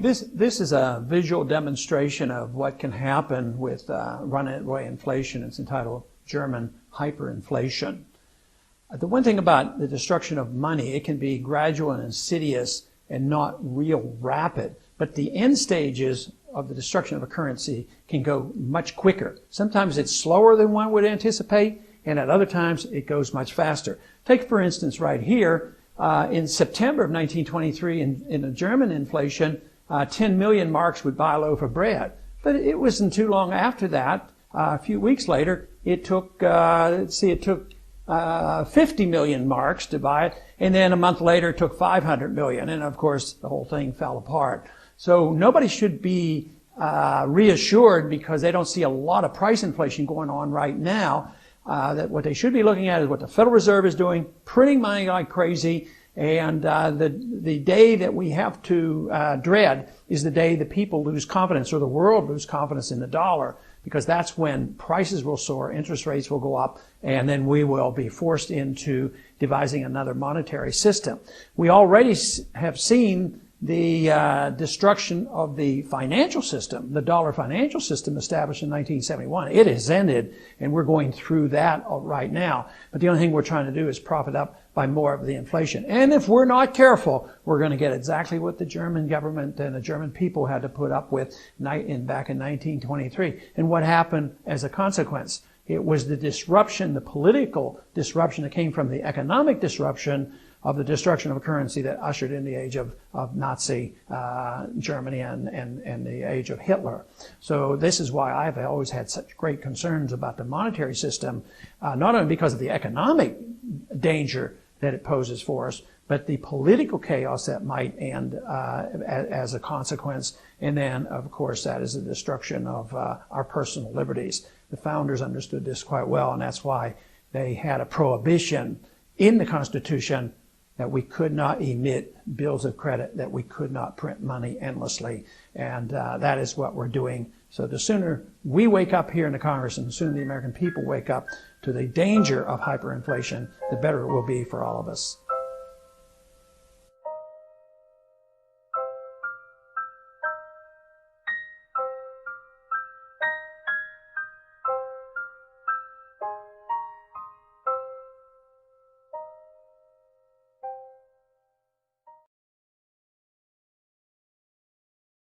This is a visual demonstration of what can happen with runaway inflation. It's entitled German hyperinflation. The one thing about the destruction of money, it can be gradual and insidious and not real rapid. But the end stages of the destruction of a currency can go much quicker. Sometimes it's slower than one would anticipate, and at other times it goes much faster. Take, for instance, right here, in September of 1923, in the German inflation, 10 million marks would buy a loaf of bread. But it wasn't too long after that, a few weeks later, it took 50 million marks to buy it, and then a month later it took 500 million, and of course the whole thing fell apart. So nobody should be reassured because they don't see a lot of price inflation going on right now. That what they should be looking at is what the Federal Reserve is doing, printing money like crazy, and the day that we have to dread is the day the people lose confidence, or the world lose confidence in the dollar, because that's when prices will soar, interest rates will go up, and then we will be forced into devising another monetary system. We already have seen the destruction of the financial system, the dollar financial system established in 1971. It has ended, and we're going through that right now. But the only thing we're trying to do is prop it up by more of the inflation. And if we're not careful, we're going to get exactly what the German government and the German people had to put up with back in 1923. And what happened as a consequence? It was the disruption, the political disruption that came from the economic disruption of the destruction of a currency that ushered in the age of Nazi Germany and the age of Hitler. So this is why I've always had such great concerns about the monetary system, not only because of the economic danger that it poses for us, but the political chaos that might end as a consequence. And then, of course, that is the destruction of our personal liberties. The founders understood this quite well, and that's why they had a prohibition in the Constitution that we could not emit bills of credit, that we could not print money endlessly. And that is what we're doing. So the sooner we wake up here in the Congress, and the sooner the American people wake up to the danger of hyperinflation, the better it will be for all of us.